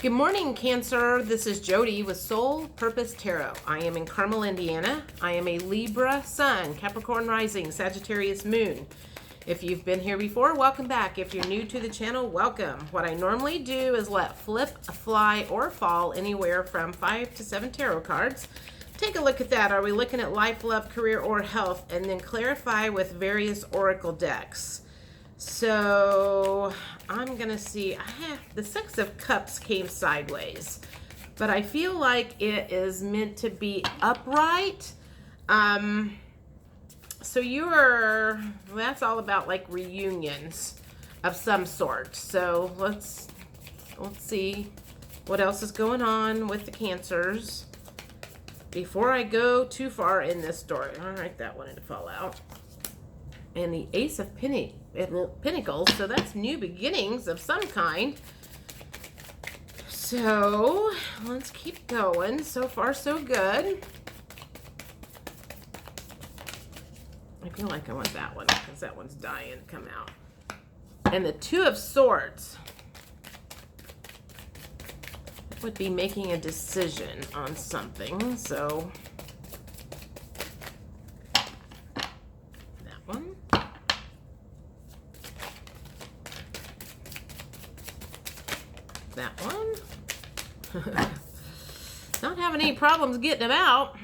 Good morning, Cancer. This is Jody with Soul Purpose Tarot. I am in Carmel, Indiana. I am a Libra Sun, Capricorn Rising, Sagittarius Moon. If you've been here before, welcome back. If you're new to the channel, welcome. What I normally do is let flip, fly, or fall anywhere from 5 to 7 tarot cards. Take a look at that. Are we looking at life, love, career, or health? And then clarify with various oracle decks. So I'm going to see, the Six of Cups came sideways, but I feel like it is meant to be upright. So that's all about like reunions of some sort. So let's see what else is going on with the Cancers before I go too far in this story. All right, that wanted to fall out. And the Ace of Pentacles, so that's new beginnings of some kind. So let's keep going. So far, so good. I feel like I want that one because that one's dying to come out. And the Two of Swords would be making a decision on something. So that one. That one. Not having any problems getting them out.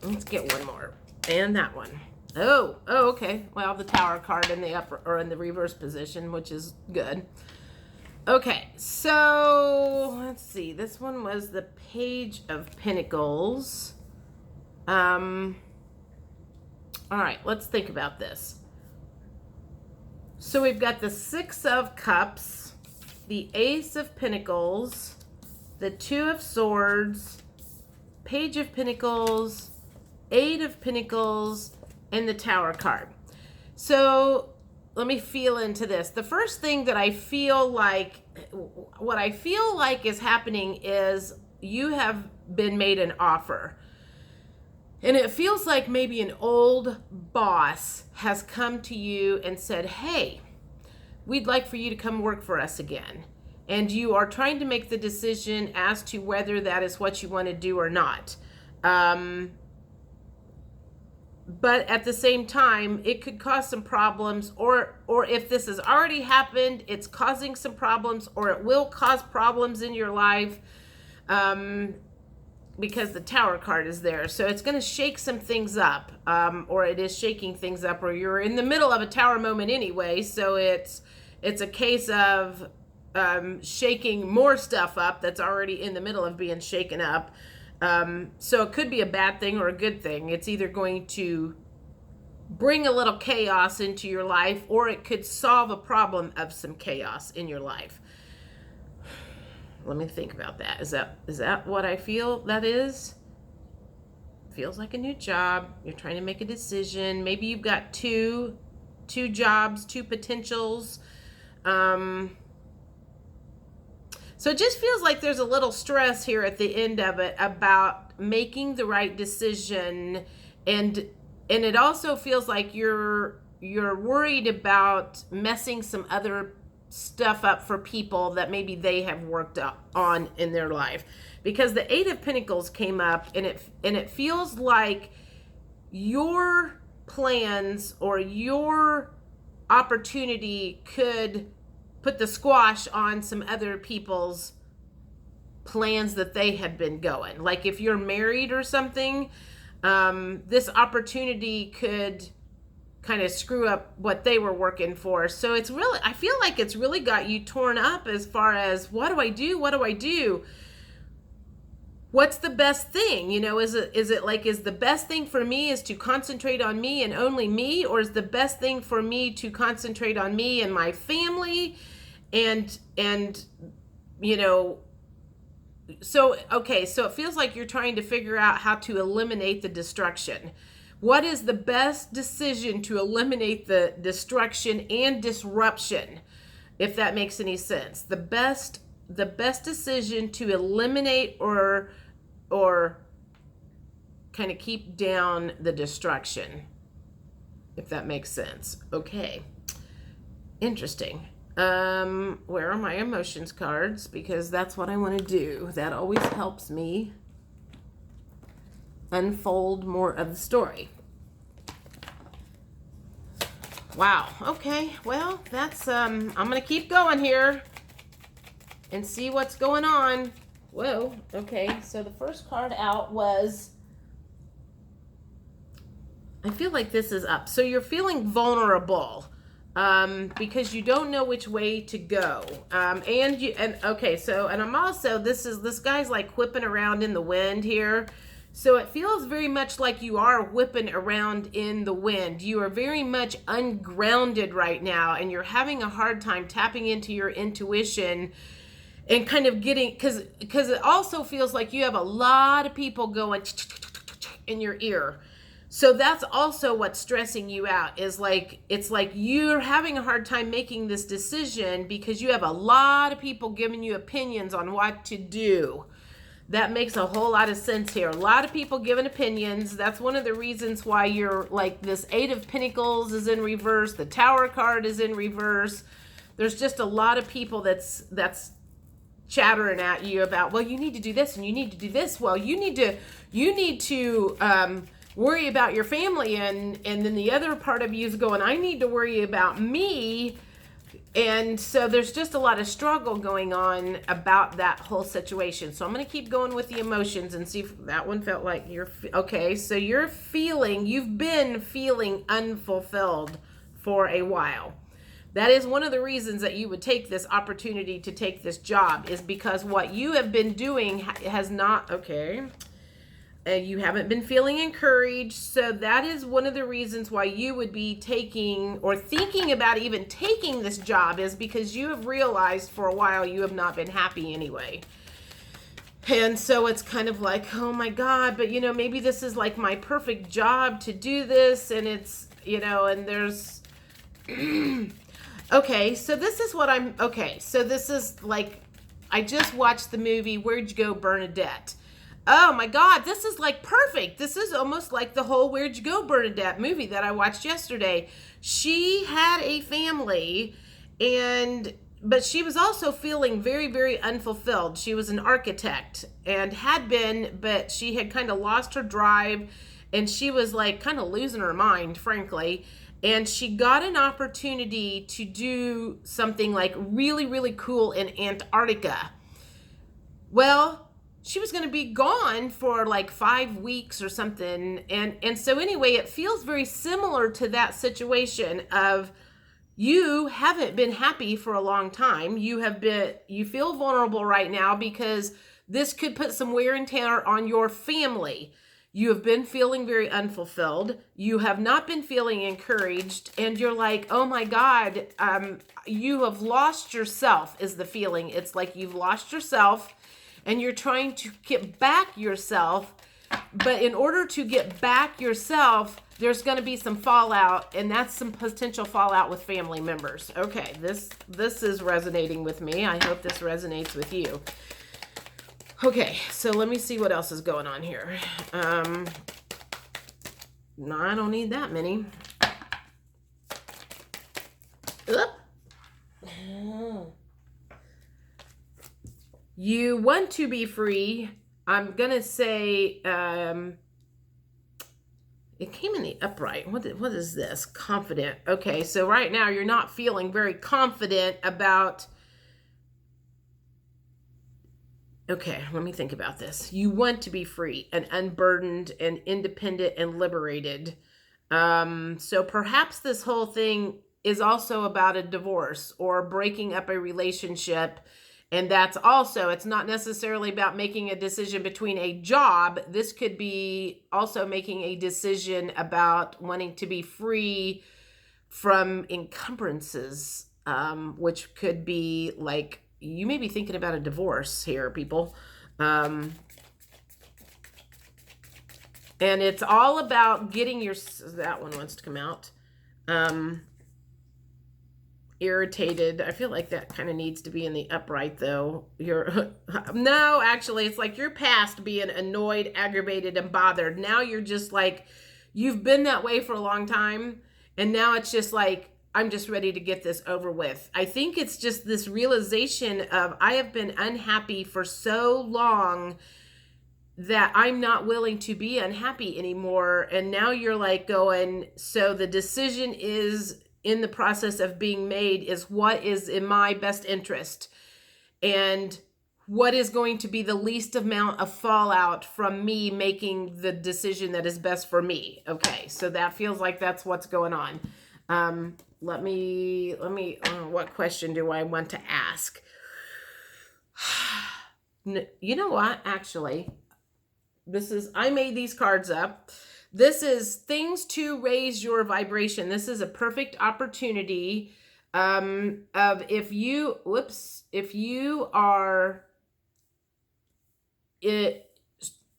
Let's get one more. And that one. Oh, okay. Well, the Tower card in the upper or in the reverse position, which is good. Okay, so let's see. This one was the Page of Pentacles. All right, let's think about this. So we've got the Six of Cups, the Ace of Pentacles, the Two of Swords, Page of Pentacles, Eight of Pentacles, and the Tower card. So let me feel into this. The first thing that I feel like, what I feel like is happening is you have been made an offer. And it feels like maybe an old boss has come to you and said, hey, we'd like for you to come work for us again. And you are trying to make the decision as to whether that is what you want to do or not. But at the same time, it could cause some problems, or if this has already happened, it's causing some problems, or it will cause problems in your life. Because the Tower card is there. So it's going to shake some things up, or it is shaking things up, or you're in the middle of a Tower moment anyway. So it's a case of shaking more stuff up that's already in the middle of being shaken up. So it could be a bad thing or a good thing. It's either going to bring a little chaos into your life, or it could solve a problem of some chaos in your life. Let me think about that. Is that what I feel that is? Feels like a new job. You're trying to make a decision. Maybe you've got two jobs, two potentials. So it just feels like there's a little stress here at the end of it about making the right decision, and it also feels like you're worried about messing some other stuff up for people that maybe they have worked on in their life, because the Eight of Pentacles came up, and it feels like your plans or your opportunity could put the squash on some other people's plans that they had been going. Like if you're married or something, this opportunity could kind of screw up what they were working for. So it's really, I feel like it's really got you torn up as far as, what do I do? What do I do? What's the best thing? You know, is it like, is the best thing for me is to concentrate on me and only me? Or is the best thing for me to concentrate on me and my family? And you know, so, okay, so it feels like you're trying to figure out how to eliminate the destruction. What is the best decision to eliminate the destruction and disruption, if that makes any sense? The best decision to eliminate or kind of keep down the destruction, if that makes sense. Okay, interesting. Where are my emotions cards? Because that's what I want to do. That always helps me unfold more of the story. Wow. Okay. Well, that's I'm going to keep going here and see what's going on. Whoa. Okay. So the first card out was, I feel like this is up. So you're feeling vulnerable because you don't know which way to go. And I'm also, this guy's like whipping around in the wind here. So it feels very much like you are whipping around in the wind. You are very much ungrounded right now, and you're having a hard time tapping into your intuition and kind of getting, because it also feels like you have a lot of people going in your ear. So that's also what's stressing you out, is like, it's like you're having a hard time making this decision because you have a lot of people giving you opinions on what to do. That makes a whole lot of sense here. A lot of people giving opinions. That's one of the reasons why you're like, this Eight of Pentacles is in reverse. The Tower card is in reverse. There's just a lot of people that's chattering at you about, well, you need to do this and you need to do this. Well, you need to worry about your family, and then the other part of you is going, I need to worry about me. And so there's just a lot of struggle going on about that whole situation. So I'm going to keep going with the emotions and see if that one felt like you're okay. So you've been feeling unfulfilled for a while. That is one of the reasons that you would take this opportunity to take this job, is because what you have been doing has not, you haven't been feeling encouraged. So that is one of the reasons why you would be taking or thinking about even taking this job, is because you have realized for a while you have not been happy anyway. And so it's kind of like, oh my God, but maybe this is like my perfect job to do this. And it's, and there's, okay, so this is so this is like, I just watched the movie, Where'd You Go, Bernadette? Oh my God, this is like perfect. This is almost like the whole Where'd You Go, Bernadette movie that I watched yesterday. She had a family, but she was also feeling very, very unfulfilled. She was an architect and had been, but she had kind of lost her drive, and she was like kind of losing her mind, frankly. And she got an opportunity to do something like really, really cool in Antarctica. Well, she was going to be gone for like 5 weeks or something. And so anyway, it feels very similar to that situation of, you haven't been happy for a long time. You feel vulnerable right now because this could put some wear and tear on your family. You have been feeling very unfulfilled. You have not been feeling encouraged. And you're like, oh my God, you have lost yourself is the feeling. It's like you've lost yourself and you're trying to get back yourself. But in order to get back yourself, there's going to be some fallout, and that's some potential fallout with family members. Okay, this is resonating with me. I hope this resonates with you. Okay, so let me see what else is going on here. No, I don't need that many. Oop. You want to be free. I'm going to say, it came in the upright. What is this? Confident. Okay, so right now you're not feeling very confident about... Okay, let me think about this. You want to be free and unburdened and independent and liberated. So perhaps this whole thing is also about a divorce or breaking up a relationship. And that's also, it's not necessarily about making a decision between a job. This could be also making a decision about wanting to be free from encumbrances, which could be like, you may be thinking about a divorce here, people. And it's all about getting that one wants to come out. Irritated. I feel like that kind of needs to be in the upright though. No, actually, it's like you're past being annoyed, aggravated, and bothered. Now you're just like, you've been that way for a long time. And now it's just like, I'm just ready to get this over with. I think it's just this realization of I have been unhappy for so long that I'm not willing to be unhappy anymore. And now you're like going, so the decision is in the process of being made is what is in my best interest and what is going to be the least amount of fallout from me making the decision that is best for me. Okay, so that feels like that's what's going on. Let me, what question do I want to ask? You know what, actually, I made these cards up. This is things to raise your vibration. This is a perfect opportunity of if you are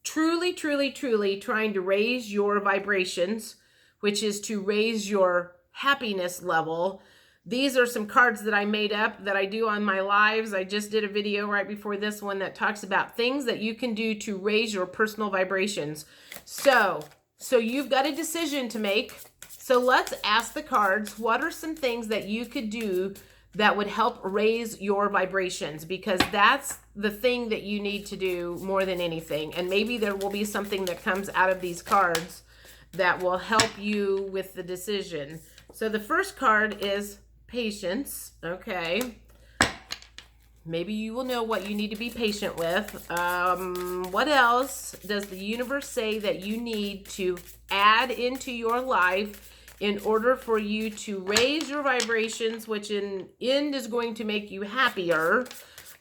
truly trying to raise your vibrations, which is to raise your happiness level. These are some cards that I made up that I do on my lives. I just did a video right before this one that talks about things that you can do to raise your personal vibrations. So you've got a decision to make. So let's ask the cards, what are some things that you could do that would help raise your vibrations? Because that's the thing that you need to do more than anything. And maybe there will be something that comes out of these cards that will help you with the decision. So the first card is patience. Okay. Maybe you will know what you need to be patient with. What else does the universe say that you need to add into your life in order for you to raise your vibrations, which in end is going to make you happier?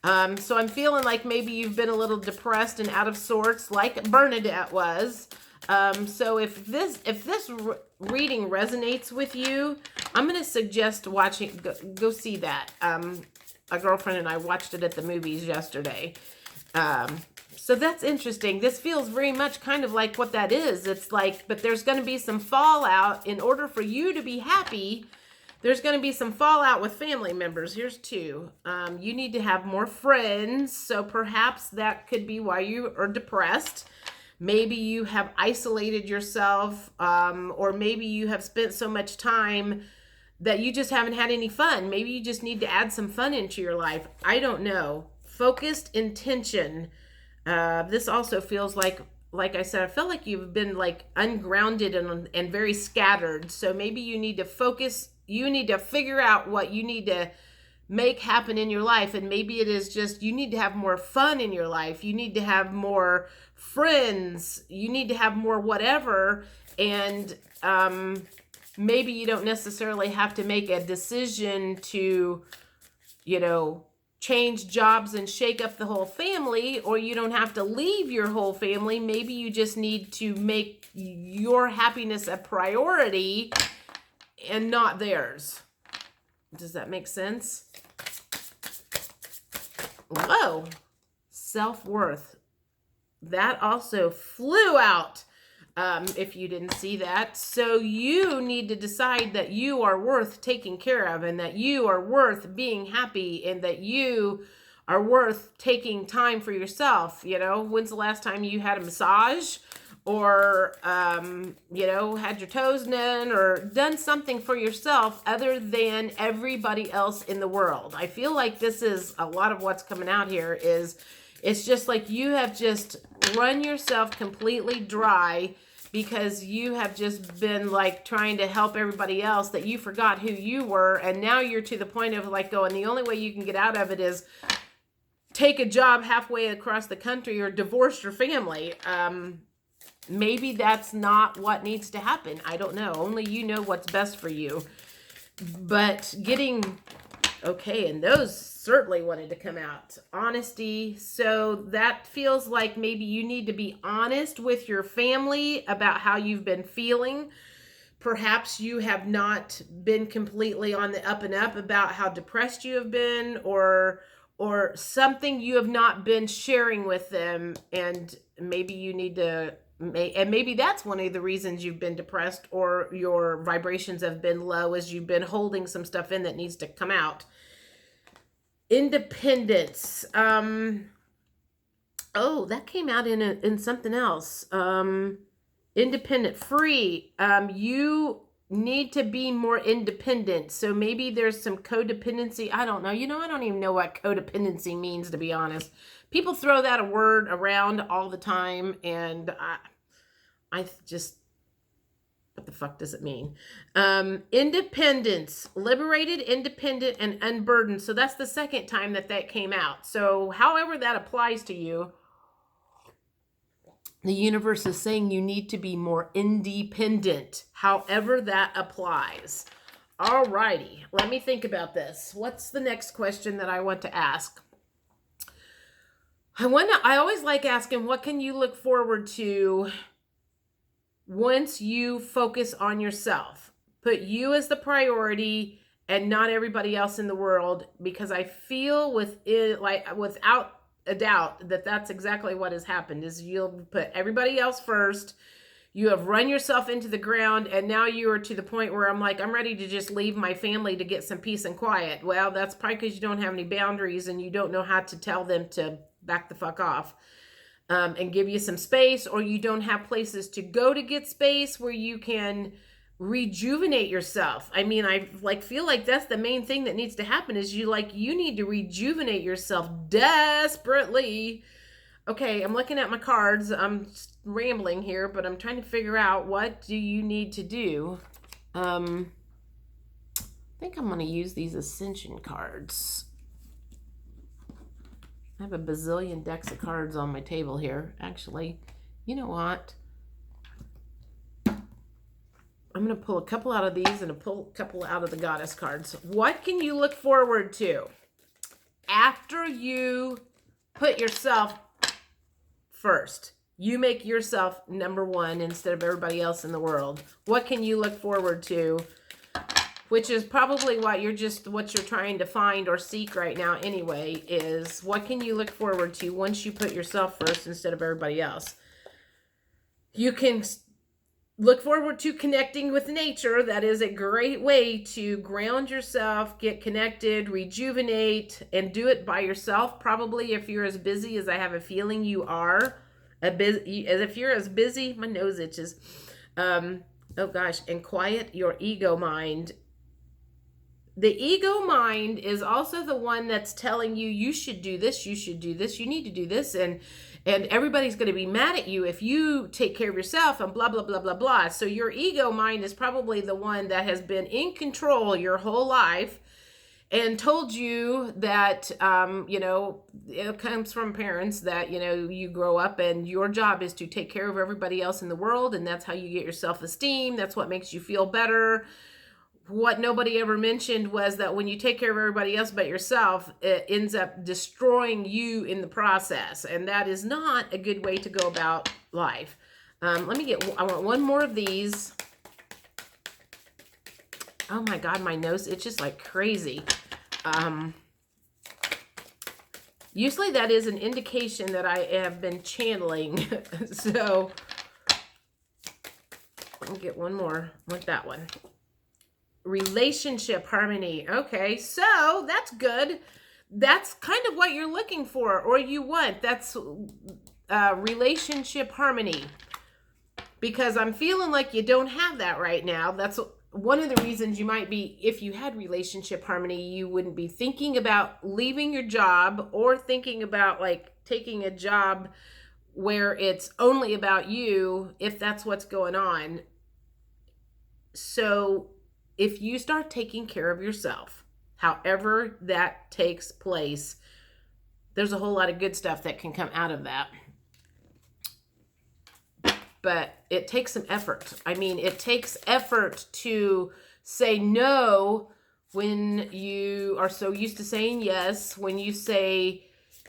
So I'm feeling like maybe you've been a little depressed and out of sorts, like Bernadette was. So if this reading resonates with you, I'm going to suggest watching, go see that. A girlfriend and I watched it at the movies yesterday. So that's interesting. This feels very much kind of like what that is. It's like, but there's going to be some fallout. In order for you to be happy, there's going to be some fallout with family members. Here's two. You need to have more friends. So perhaps that could be why you are depressed. Maybe you have isolated yourself, or maybe you have spent so much time that you just haven't had any fun. Maybe you just need to add some fun into your life. I don't know. Focused intention. This also feels like I said, I feel like you've been like ungrounded and very scattered. So maybe you need to focus. You need to figure out what you need to make happen in your life. And maybe it is just, you need to have more fun in your life. You need to have more friends. You need to have more whatever. And, maybe you don't necessarily have to make a decision to, change jobs and shake up the whole family, or you don't have to leave your whole family. Maybe you just need to make your happiness a priority and not theirs. Does that make sense? Whoa. Self-worth. That also flew out. If you didn't see that. So you need to decide that you are worth taking care of, and that you are worth being happy, and that you are worth taking time for yourself. When's the last time you had a massage, or, had your toes done, or done something for yourself other than everybody else in the world? I feel like this is a lot of what's coming out here is, it's just like you have just run yourself completely dry because you have just been like trying to help everybody else, that you forgot who you were. And now you're to the point of like going, the only way you can get out of it is take a job halfway across the country or divorce your family. Maybe that's not what needs to happen. I don't know. Only you know what's best for you. But okay, and those certainly wanted to come out. Honesty. So that feels like maybe you need to be honest with your family about how you've been feeling. Perhaps you have not been completely on the up and up about how depressed you have been, or something you have not been sharing with them, and maybe you need to, and maybe that's one of the reasons you've been depressed or your vibrations have been low, is you've been holding some stuff in that needs to come out. Independence. That came out in something else. Independent, free. You need to be more independent. So maybe there's some codependency. I don't know. I don't even know what codependency means, to be honest. People throw that a word around all the time, and I just, what the fuck does it mean? Independence, liberated, independent, and unburdened. So that's the second time that came out. So however that applies to you, the universe is saying you need to be more independent, however that applies. All righty, let me think about this. What's the next question that I want to ask? I always like asking, what can you look forward to once you focus on yourself? Put you as the priority and not everybody else in the world, because I feel without a doubt that that's exactly what has happened. Is you'll put everybody else first. You have run yourself into the ground, and now you are to the point where I'm ready to just leave my family to get some peace and quiet. Well, that's probably because you don't have any boundaries and you don't know how to tell them to back the fuck off and give you some space, or you don't have places to go to get space where you can rejuvenate yourself. I feel like that's the main thing that needs to happen, is you need to rejuvenate yourself desperately. Okay, I'm looking at my cards. I'm rambling here, but I'm trying to figure out, what do you need to do? I think I'm going to use these ascension cards. I have a bazillion decks of cards on my table here. Actually, you know what? I'm going to pull a couple out of these and pull a couple out of the goddess cards. What can you look forward to after you put yourself first? You make yourself number one instead of everybody else in the world. What can you look forward to? Which is probably what you're trying to find or seek right now anyway, is what can you look forward to once you put yourself first instead of everybody else? You can look forward to connecting with nature. That is a great way to ground yourself, get connected, rejuvenate, and do it by yourself. Probably if you're as busy as I have a feeling you are, if you're as busy, my nose itches. Oh gosh, and quiet your ego mind. The ego mind is also the one that's telling you, you should do this, you should do this, you need to do this, and everybody's going to be mad at you if you take care of yourself, and blah, blah, blah, blah, blah. So your ego mind is probably the one that has been in control your whole life and told you that, it comes from parents that, you grow up and your job is to take care of everybody else in the world, and that's how you get your self-esteem. That's what makes you feel better. What nobody ever mentioned was that when you take care of everybody else but yourself, it ends up destroying you in the process. And that is not a good way to go about life. I want one more of these. Oh my God, my nose itches like crazy. Usually that is an indication that I have been channeling. So let me get one more. I want that one. Relationship harmony. Okay, so that's good. That's kind of what you're looking for, or you want. That's relationship harmony, because I'm feeling like you don't have that right now. That's one of the reasons you might be, if you had relationship harmony, you wouldn't be thinking about leaving your job or thinking about taking a job where it's only about you, if that's what's going on. So if you start taking care of yourself, however that takes place, there's a whole lot of good stuff that can come out of that. But it takes some effort. It takes effort to say no when you are so used to saying yes. When you say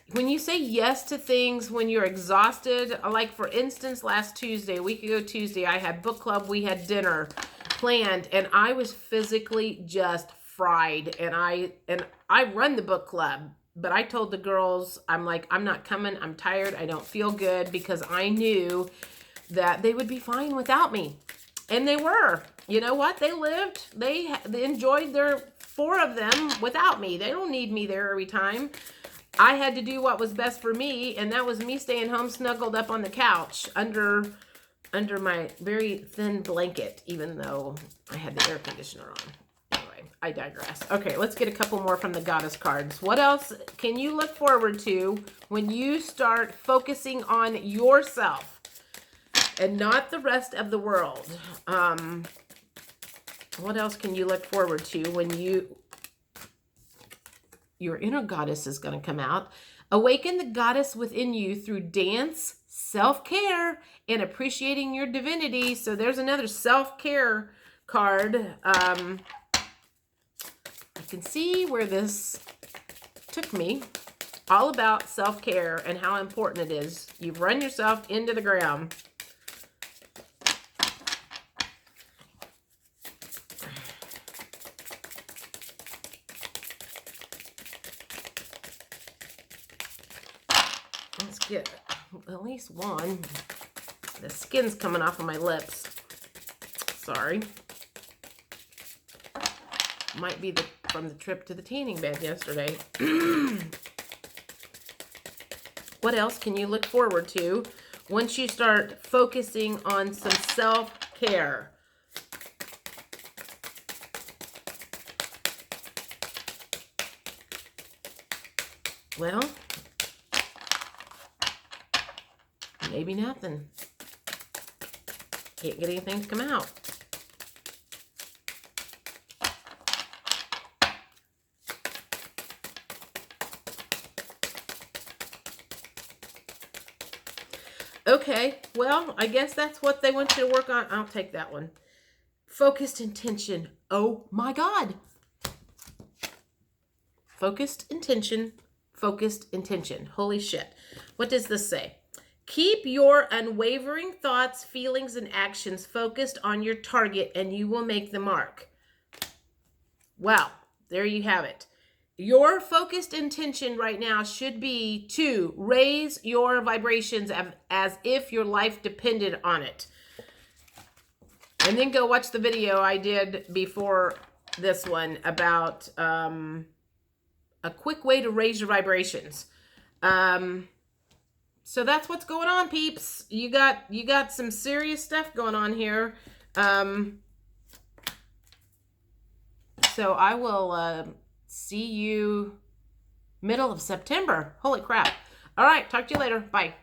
yes to things when you're exhausted. Like, for instance, last Tuesday, a week ago Tuesday, I had book club, we had dinner planned, and I was physically just fried. And I run the book club, but I told the girls, I'm not coming. I'm tired. I don't feel good, because I knew that they would be fine without me. And they were. You know what? They lived. They enjoyed their 4 of them without me. They don't need me there every time. I had to do what was best for me, and that was me staying home snuggled up on the couch under under my very thin blanket, even though I had the air conditioner on. Anyway, I digress. Okay, let's get a couple more from the goddess cards. What else can you look forward to when you start focusing on yourself and not the rest of the world? What else can you look forward to when your inner goddess is going to come out? Awaken the goddess within you through dance, self-care, and appreciating your divinity. So there's another self-care card. I can see where this took me. All about self-care and how important it is. You've run yourself into the ground. Let's get at least one. The skin's coming off of my lips. Sorry. Might be from the trip to the tanning bed yesterday. What else can you look forward to once you start focusing on some self-care? Well, maybe nothing. Can't get anything to come out. Okay, well, I guess that's what they want you to work on. I'll take that one. Focused intention. Oh my God. Focused intention. Focused intention. Holy shit. What does this say? Keep your unwavering thoughts, feelings, and actions focused on your target, and you will make the mark. Wow, there you have it. Your focused intention right now should be to raise your vibrations as if your life depended on it. And then go watch the video I did before this one about a quick way to raise your vibrations. So that's what's going on, peeps. You got some serious stuff going on here. So I will see you middle of September. Holy crap. All right, talk to you later. Bye.